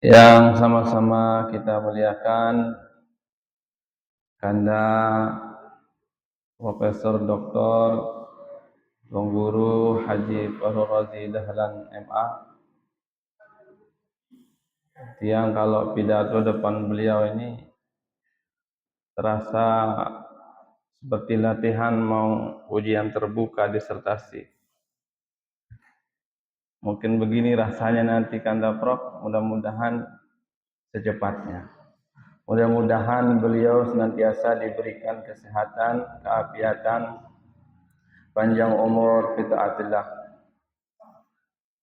yang sama-sama kita muliakan Kanda Profesor Dr. Tuan Guru Haji Fahrul Razi Dahlan MA, yang kalau pidato depan beliau ini terasa seperti latihan mau ujian terbuka disertasi. Mungkin begini rasanya nanti Kanda Prof, mudah-mudahan secepatnya. Mudah-mudahan beliau senantiasa diberikan kesehatan, keafiatan, panjang umur, fitaatillah.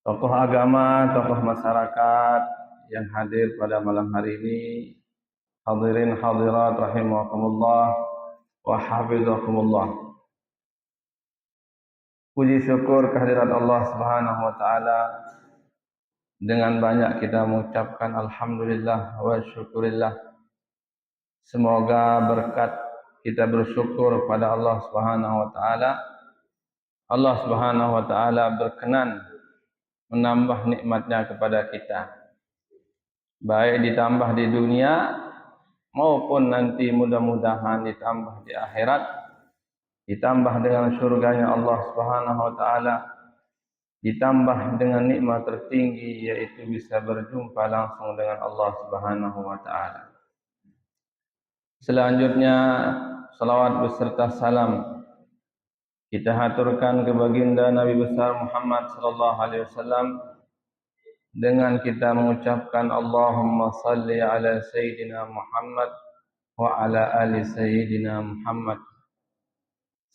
Tokoh agama, tokoh masyarakat yang hadir pada malam hari ini, hadirin hadirat rahimakumullah wa hafizakumullah. Puji syukur kehadirat Allah Subhanahu wa taala. Dengan banyak kita mengucapkan alhamdulillah wa syukurillah. Semoga berkat kita bersyukur pada Allah Subhanahu wa taala, Allah Subhanahu wa taala berkenan menambah nikmatnya kepada kita, baik ditambah di dunia maupun nanti mudah-mudahan ditambah di akhirat, ditambah dengan surganya Allah Subhanahu wa taala, ditambah dengan nikmat tertinggi yaitu bisa berjumpa langsung dengan Allah Subhanahu wa taala. Selanjutnya salawat beserta salam kita haturkan ke baginda Nabi besar Muhammad sallallahu alaihi wasallam dengan kita mengucapkan Allahumma salli ala sayyidina Muhammad wa ala ali sayyidina Muhammad.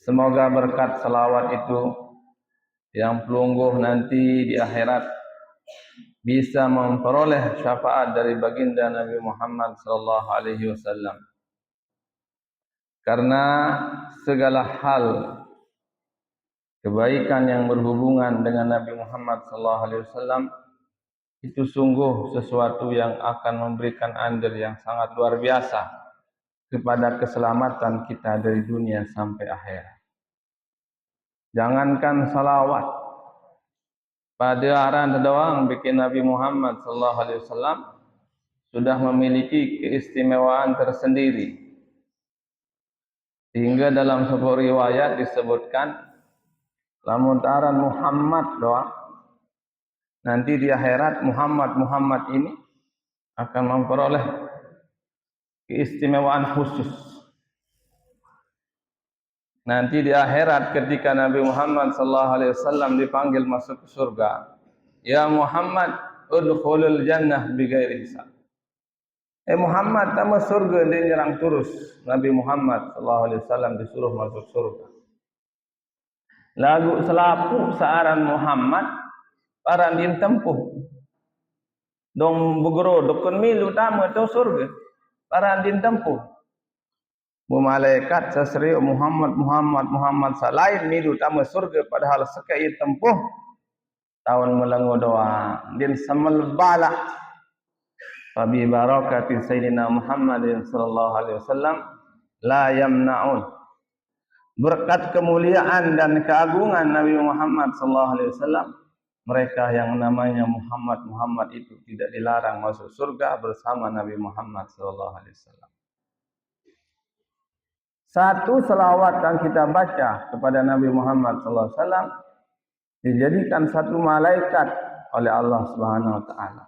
Semoga berkat salawat itu yang pelungguh nanti di akhirat bisa memperoleh syafaat dari baginda Nabi Muhammad sallallahu alaihi wasallam. Karena segala hal kebaikan yang berhubungan dengan Nabi Muhammad sallallahu alaihi wasallam itu sungguh sesuatu yang akan memberikan andil yang sangat luar biasa kepada keselamatan kita dari dunia sampai akhirat. Jangankan salawat, pada aran doang bikin Nabi Muhammad sallallahu alaihi wasallam sudah memiliki keistimewaan tersendiri. Sehingga dalam sebuah riwayat disebutkan lamun aran Muhammad doang, nanti di akhirat Muhammad ini akan memperoleh keistimewaan khusus. Nanti di akhirat ketika Nabi Muhammad sallallahu alaihi wasallam dipanggil masuk ke surga, ya Muhammad udkhulul jannah bighairi hisab. Muhammad tamu surga dia nyerang terus. Nabi Muhammad sallallahu alaihi wasallam disuruh masuk surga. Lagu selapu searan Muhammad paran din tempuh. Dong bugro dokon milu tamu tu surga. Paran din tempuh. Bu malaikat sasri Muhammad salain milu tamu surga padahal sekai tempuh tahun melengu doa din samal bala. Fabi barakati sayyidina Muhammadin sallallahu alaihi wasallam la yamna'un. Berkat kemuliaan dan keagungan Nabi Muhammad sallallahu alaihi wasallam, mereka yang namanya Muhammad itu tidak dilarang masuk surga bersama Nabi Muhammad sallallahu alaihi wasallam. Satu selawat yang kita baca kepada Nabi Muhammad sallallahu alaihi wasallam dijadikan satu malaikat oleh Allah Subhanahu wa taala.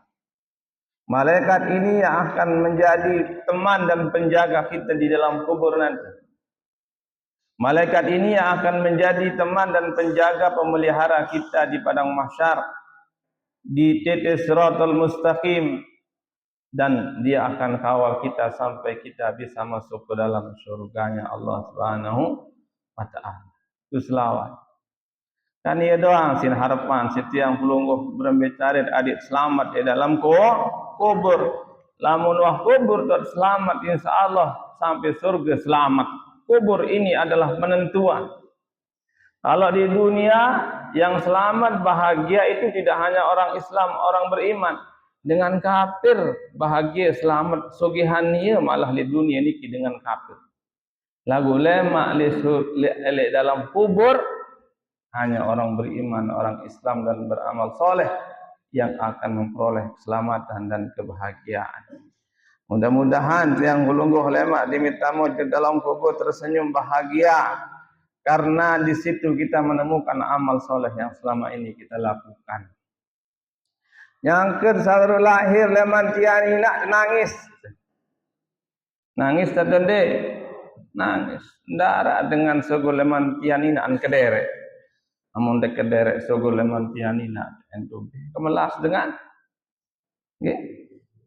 Malaikat ini yang akan menjadi teman dan penjaga kita di dalam kubur nanti. Malaikat ini yang akan menjadi teman dan penjaga pemelihara kita di padang mahsyar, di titik Shiratal Mustaqim, dan dia akan kawal kita sampai kita bisa masuk ke dalam surganya Allah Subhanahu wa taala. Itu selawat. Kan ia doang sin harapan setiang pelungguh berbicara adik selamat di dalam kubur. Lamun wah kubur tak selamat insyaallah sampai surga selamat. Kubur ini adalah penentuan. Kalau di dunia yang selamat bahagia itu tidak hanya orang Islam, orang beriman. Dengan kafir bahagia selamat sugihan dia malah di dunia ini dengan kafir. Lagu lema le dalam kubur hanya orang beriman, orang Islam dan beramal soleh yang akan memperoleh keselamatan dan kebahagiaan. Mudah-mudahan tiang hulungguh lemak dimitamo ke dalam kubur tersenyum bahagia, karena di situ kita menemukan amal soleh yang selama ini kita lakukan. Yang kedua lahir leman tiani nak nangis. Nangis terdende, nangis. Ndara dengan sogol leman tianina an kedere. Amun dek kedere sogol leman tianina entu. Kemelas dengan, nggih.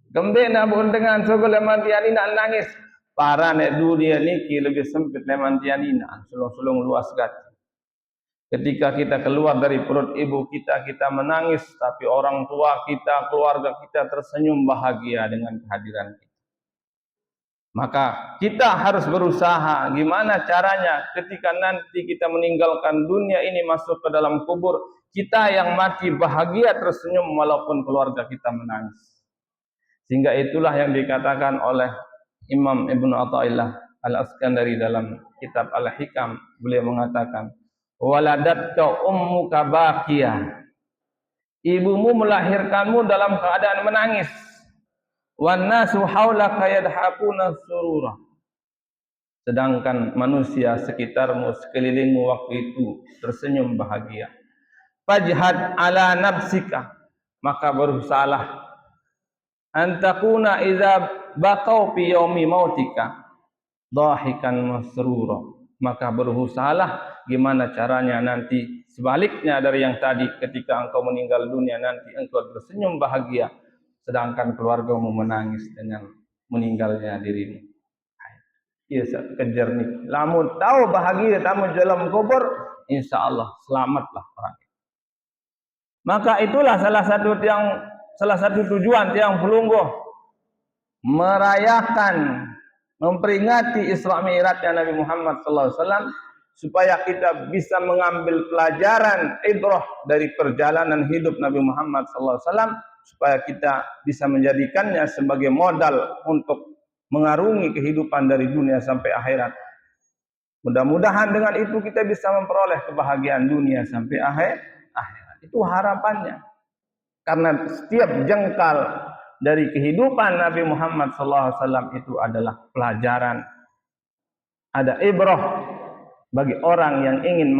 Kembe nabun dengan sogol leman tianina nangis. Para nek dunia niki lebih sempit leman tianina, sulung-sulung luas gati. Ketika kita keluar dari perut ibu kita, kita menangis, tapi orang tua kita, keluarga kita tersenyum bahagia dengan kehadiran kita. Maka kita harus berusaha gimana caranya ketika nanti kita meninggalkan dunia ini masuk ke dalam kubur, kita yang mati bahagia tersenyum walaupun keluarga kita menangis. Sehingga itulah yang dikatakan oleh Imam Ibnu Athaillah Al-Askandari dalam kitab Al-Hikam. Beliau mengatakan, waladatka ummuka baqiyah. Ibumu melahirkanmu dalam keadaan menangis. Wan nasu haulaka yadhakuna surura. Sedangkan manusia sekitarmu, sekelilingmu waktu itu tersenyum bahagia. Fajhad ala nafsika, maka berusahalah antakuna idza baqau fi yaumi mautika dhahikan masrura. Maka berusahalah gimana caranya nanti sebaliknya dari yang tadi, ketika engkau meninggal dunia nanti engkau tersenyum bahagia, sedangkan keluargamu menangis dengan meninggalnya dirimu. Ia kejar nih. Lamun tahu bahagia tamu dalam kubur, insyaallah selamatlah orang. Maka itulah salah satu tujuan tiang Fulungguh merayakan, memperingati Isra Mi'rajnya Nabi Muhammad sallallahu alaihi wasallam, supaya kita bisa mengambil pelajaran ibrah dari perjalanan hidup Nabi Muhammad sallallahu alaihi wasallam, supaya kita bisa menjadikannya sebagai modal untuk mengarungi kehidupan dari dunia sampai akhirat. Mudah-mudahan dengan itu kita bisa memperoleh kebahagiaan dunia sampai akhirat. Itu harapannya. Karena setiap jengkal dari kehidupan Nabi Muhammad SAW itu adalah pelajaran. Ada ibrah bagi orang yang ingin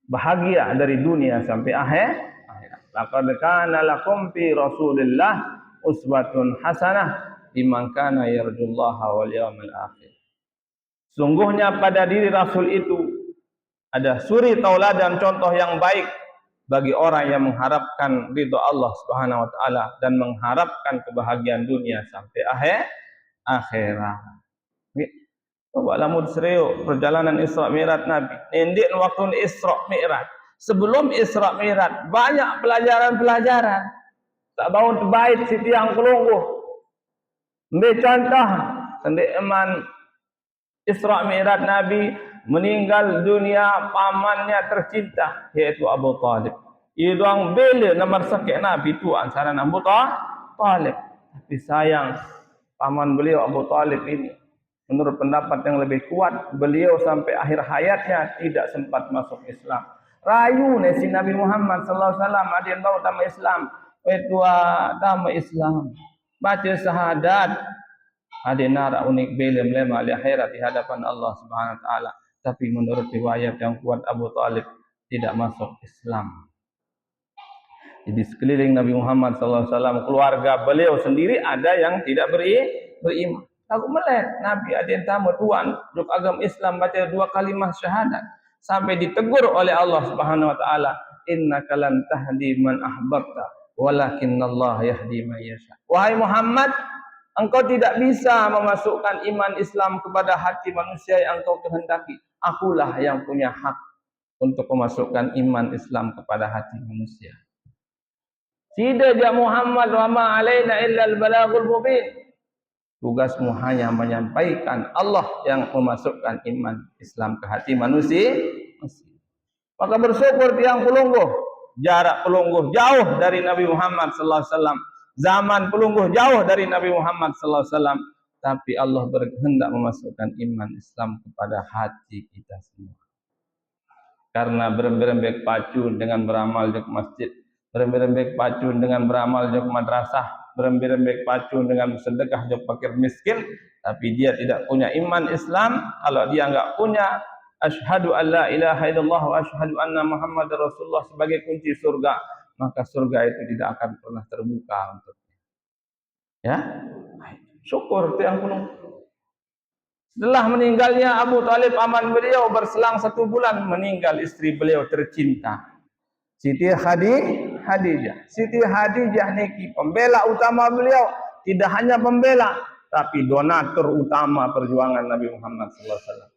bahagia dari dunia sampai akhirat. Laqad kana lakum fi Rasulillah uswatun hasanah liman kana yarjullaha wal yawmil akhir. Sungguhnya pada diri Rasul itu ada suri tauladan contoh yang baik bagi orang yang mengharapkan ridha Allah Subhanahu wa taala dan mengharapkan kebahagiaan dunia sampai akhirat. Coba lamun serius perjalanan Isra Mi'raj Nabi. Indik waktu Isra Mi'raj. Sebelum Isra Mi'raj banyak pelajaran-pelajaran. Tak bau terbaik si tiang Fulungguh. Ambil contoh, sendiri eman Isra Mi'raj Nabi meninggal dunia pamannya tercinta, yaitu Abu Talib. Ia doang bela nomor sakit Nabi tuan saran Abu Talib. Tapi sayang paman beliau Abu Talib ini, menurut pendapat yang lebih kuat, beliau sampai akhir hayatnya tidak sempat masuk Islam. Rayu si Nabi Muhammad sallallahu alaihi wasallam ada yang tahu tama Islam, tua tama Islam. Baca syahadat, ada nara unik belem lema di akhirat di hadapan Allah Subhanahu wa taala. Tapi menurut riwayat yang kuat, Abu Talib tidak masuk Islam. Jadi sekeliling Nabi Muhammad SAW, keluarga beliau sendiri ada yang tidak beriman. Aku melihat Nabi ada yang tamu tuan, untuk agama Islam baca 2 kalimat syahadat. Sampai ditegur oleh Allah Subhanahu wa taala, innaka lan tahdi man ahbabta walakinnallaha yahdi man yasha. Wahai Muhammad, engkau tidak bisa memasukkan iman Islam kepada hati manusia yang engkau kehendaki. Akulah yang punya hak untuk memasukkan iman Islam kepada hati manusia. Tidak ya Muhammad wa ma alaina illa al-balagul mubin. Tugasmu hanya menyampaikan, Allah yang memasukkan iman Islam ke hati manusia. Maka bersyukur tiang Fulungguh. Jarak Fulungguh jauh dari Nabi Muhammad sallallahu alaihi wasallam. Zaman Fulungguh jauh dari Nabi Muhammad sallallahu alaihi wasallam, tapi Allah berkehendak memasukkan iman Islam kepada hati kita semua. Karena berembek pacu dengan beramal di masjid, berembek-rembek pacun dengan beramal jok madrasah, berembek-rembek pacun dengan sedekah jok fakir miskin, tapi dia tidak punya iman Islam, kalau dia enggak punya asyhadu alla ilaha illallah wa asyhadu anna muhammadar rasulullah sebagai kunci surga, maka surga itu tidak akan pernah terbuka untuknya. Ya, syukur tiang gunung. Setelah meninggalnya Abu Talib aman beliau berselang 1 bulan meninggal istri beliau tercinta Siti Khadijah. Siti Khadijah niki pembela utama beliau, tidak hanya pembela tapi donatur utama perjuangan Nabi Muhammad SAW.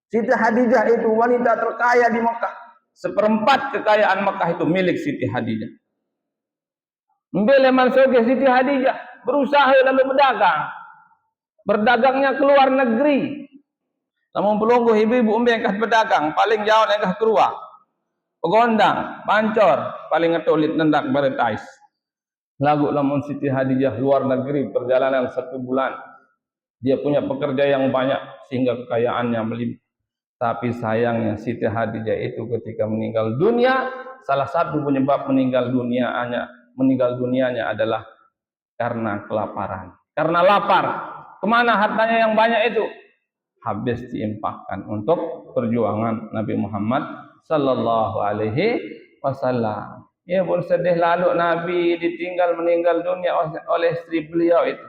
Siti Khadijah itu wanita terkaya di Mekah. 1/4 kekayaan Mekah itu milik Siti Khadijah. Mbele mansoge Siti Khadijah berusaha lalu berdagang. Berdagangnya ke luar negeri. Namun pelungguh ibu-ibu umbi yang berdagang paling jauh yang keluar. Pegondang, pancor, paling ngetolit nendak beretais. Lagu lamun Siti Khadijah luar negeri perjalanan 1 bulan. Dia punya pekerja yang banyak sehingga kekayaannya melimpah. Tapi sayangnya Siti Khadijah itu ketika meninggal dunia, salah satu penyebab meninggal dunianya adalah karena kelaparan. Karena lapar. Kemana hartanya yang banyak itu? Habis diimpakkan untuk perjuangan Nabi Muhammad sallallahu alaihi wasallam. Ya pun sedih lalu Nabi ditinggal meninggal dunia oleh istri beliau itu.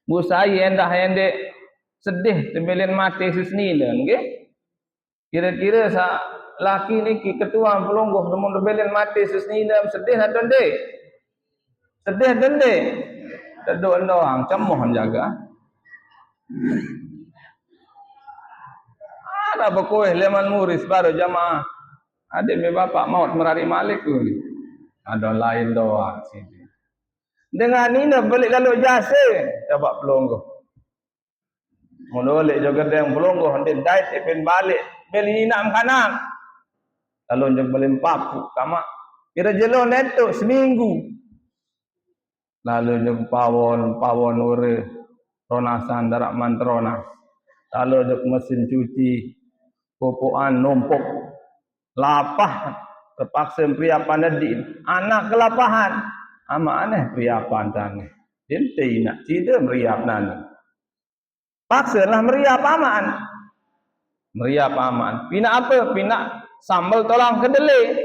Bu saya hendak sedih tembelin mati sesnila nggih. Kira-kira sa laki niki ketua pelungguh mun tembelin mati sesnila sedih atau ndek? Sedih ndek? Teduk doang cemoh jaga. Ada berkuih leman muris baru jamaah. Adik me bapak maut merari malik tu. Ada lain doang sini. Dengan ini balik lalu jasa dapat pelungguh. Mulai juga yang pelungguh hendak dait ipin balik. Beli nak kanan. Lalu jeng beli papu kama. Kira jelon itu seminggu. Lalu jeng pawon ure ronasan darak mantronas. Lalu jeng mesin cuci popoan numpuk lapah terpaksa priapan dedin anak kelapahan ama aneh priapan tane dente nak cida meriap nani paksa lah meriap aman pina apa pina sambal tolang kedelai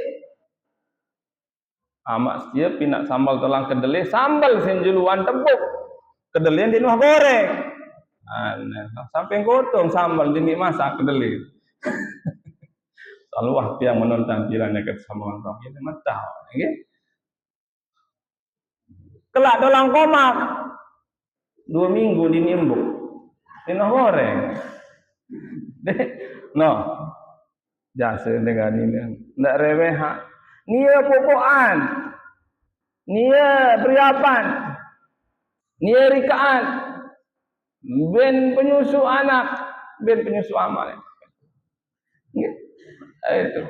amak setia pina sambal tolang kedelai sambal senjuluan tepuk kedelai di nuah goreng aneh sampai gotong sambal dini masak kedelai Saluah tiang menonton jalannya ke sama orang ini mentah, okay? Kelak dolang komak 2 minggu dinimbuk, ini goreng, no, jasa dengan ini, ndak reweha, nia pokoan, nia beriapan, nia rikaan, ben penyusu anak, ben penyusu amal. Itu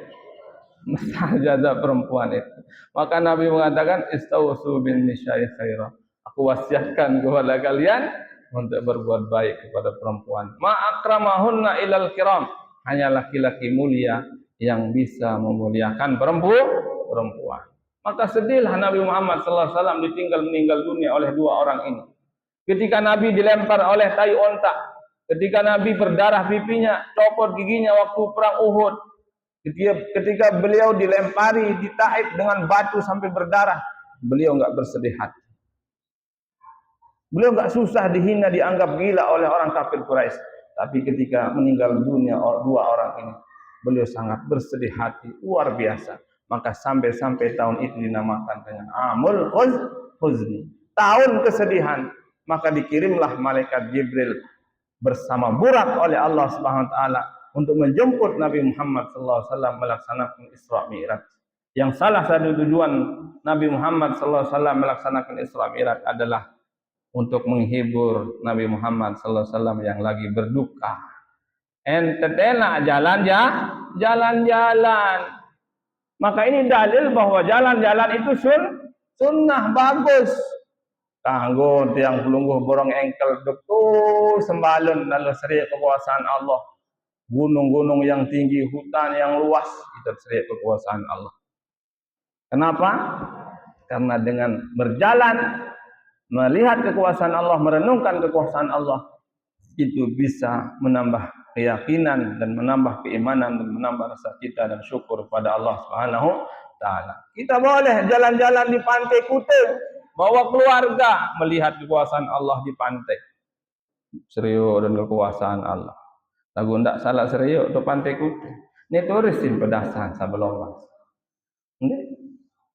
masalah jaza perempuan itu. Maka Nabi mengatakan istausu bin nisa'i khairah. Aku wasiatkan kepada kalian untuk berbuat baik kepada perempuan. Ma akramahunna ilal kiram. Hanya laki-laki mulia yang bisa memuliakan perempuan. Maka sedihlah Nabi Muhammad sallallahu alaihi wasallam ditinggal meninggal dunia oleh 2 orang ini. Ketika Nabi dilempar oleh tai onta, ketika Nabi berdarah pipinya, copot giginya waktu perang Uhud. Ketika beliau dilempari, ditaib dengan batu sampai berdarah, beliau enggak bersedih hati. Beliau enggak susah dihina, dianggap gila oleh orang kafir Quraisy. Tapi ketika meninggal dunia 2 orang ini, beliau sangat bersedih hati, luar biasa. Maka sampai tahun itu dinamakan dengan Amul Huzni, tahun kesedihan. Maka dikirimlah malaikat Jibril bersama Burak oleh Allah Subhanahu wa taala untuk menjemput Nabi Muhammad sallallahu alaihi wasallam melaksanakan Isra Mi'raj. Yang salah satu tujuan Nabi Muhammad sallallahu alaihi wasallam melaksanakan Isra Mi'raj adalah untuk menghibur Nabi Muhammad sallallahu alaihi wasallam yang lagi berduka. Entetena jalan-jalan. Maka ini dalil bahwa jalan-jalan itu sunnah bagus. Kanggo tiang pelungguh borong engkel betul sembalun lalu serik kekuasaan Allah. Gunung-gunung yang tinggi, hutan yang luas, itu serik kekuasaan Allah. Kenapa? Karena dengan berjalan melihat kekuasaan Allah, merenungkan kekuasaan Allah, itu bisa menambah keyakinan dan menambah keimanan dan menambah rasa cinta dan syukur kepada Allah Subhanahu taala. Kita boleh jalan-jalan di pantai Kute, bawa keluarga melihat kekuasaan Allah di pantai. Serius dan kekuasaan Allah. Lagu ndak salah serius ke pantai Kute. Ini turisin pedasan sebelum mas. Ini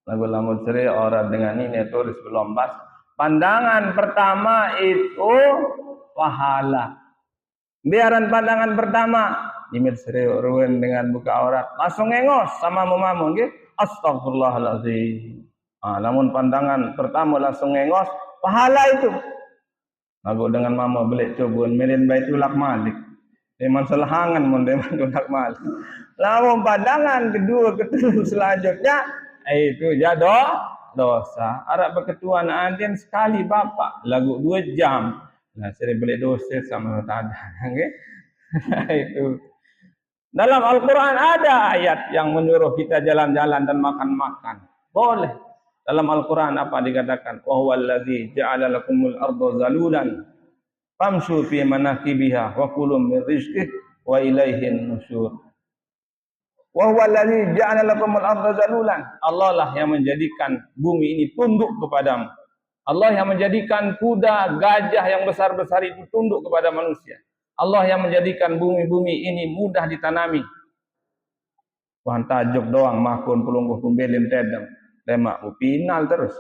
lagu lamun serius orang dengan ini turis belum mas. Pandangan pertama itu pahala. Biaran pandangan pertama imit serius ruwen dengan buka aurat langsung ngengos sama mamamu nggih astagfirullahalazim. Namun pandangan pertama langsung ngengos pahala itu. Aku dengan mama beli cobun mirin baitulak malik. Memang selahangan mun deman tulak malik. Lamun pandangan kedua ketiga selanjutnya itu jado dosa. Arab berketuan anjen sekali bapak lagu 2 jam. Nah, saya beli dosa sama tada. Okay? Itu. Dalam Al-Quran ada ayat yang menyuruh kita jalan-jalan dan makan-makan. Boleh. Dalam Al-Quran apa dikatakan? Wa huwallazi ja'ala lakumul arda zalulan famshu fi manakibiha wa kulu min rizqihi wa ilaihin nusyur. Wa huwallazi ja'ala lakumul arda zalulan. Allah lah yang menjadikan bumi ini tunduk kepadamu. Allah yang menjadikan kuda, gajah yang besar-besar itu tunduk kepada manusia. Allah yang menjadikan bumi-bumi ini mudah ditanami. Wan tajuk doang makun pelungguh kumbelin tedem. Lemak pinal terus.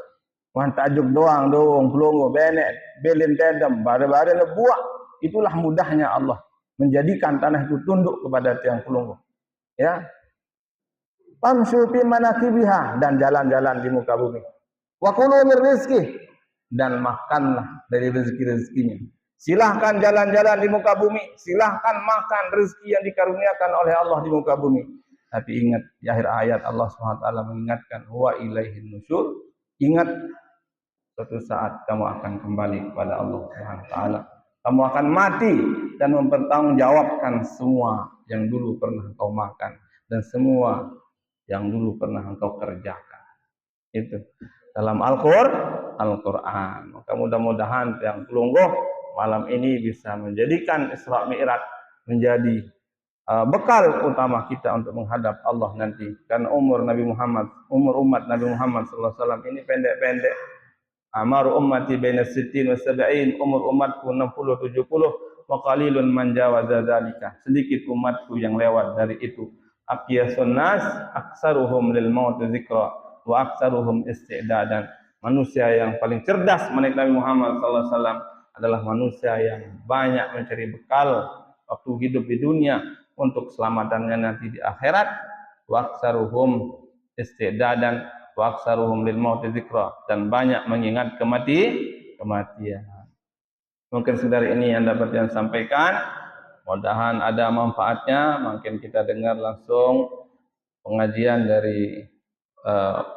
Wan tajuk doang pelungguh benet belin tedem bare-bare buah. Itulah mudahnya Allah menjadikan tanah itu tunduk kepada tiang pelungguh. Ya. Famshu fi manakibiha dan jalan-jalan di muka bumi. Wa kulu min rizqi dan makanlah dari rezeki-rezekinya. Silahkan jalan-jalan di muka bumi, silahkan makan rezeki yang dikaruniakan oleh Allah di muka bumi. Tapi ingat di akhir ayat Allah SWT mengingatkan wa ilaihin nusyur. Ingat suatu saat kamu akan kembali kepada Allah SWT. Kamu akan mati dan mempertanggungjawabkan semua yang dulu pernah engkau makan dan semua yang dulu pernah engkau kerjakan. Itu dalam Al-Quran. Maka mudah-mudahan yang pelungguh malam ini bisa menjadikan Isra Mi'raj menjadi bekal utama kita untuk menghadap Allah nanti. Karena umur umat Nabi Muhammad SAW ini pendek-pendek. Amaru ummati baina sittin wa sab'in, umur umatku 60-70, wa qalilun man jawaza dzalika. Sedikit umatku yang lewat dari itu. Aqyasun nas aktsaruhum lil maut dzikra wa aktsaruhum isti'dadan. Manusia yang paling cerdas menurut Nabi Muhammad SAW adalah manusia yang banyak mencari bekal waktu hidup di dunia untuk keselamatannya nanti di akhirat. Wa aktsaruhum isti'dadan wa aktsaruhum lil maut dzikra, dan banyak mengingat kematian. Mungkin sekedar ini yang dapat saya sampaikan. Mudah-mudahan ada manfaatnya. Mungkin kita dengar langsung pengajian dari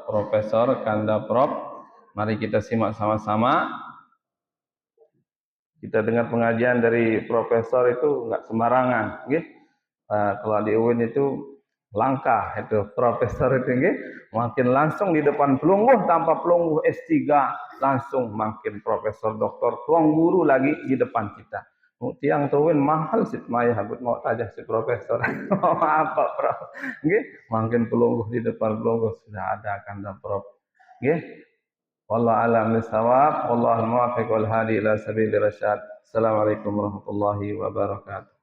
Profesor Kanda Prof. Mari kita simak sama-sama. Kita dengar pengajian dari profesor itu enggak sembarangan, nggih. Kalau di UIN itu langka itu profesor itu nggih, makin langsung di depan pelungguh tanpa pelungguh S3 langsung makin profesor doktor tuang guru lagi di depan kita. Tiang tuwin mahal sit maya habut mau tajah si profesor. Apa Prof? Nggih, makin pelungguh di depan pelungguh sudah ada Kanda Prof. Nggih. Wallahu a'lam bishawab, wallahul muwaffiq wal hadi ila sabilir rasyad. Assalamualaikum warahmatullahi wabarakatuh.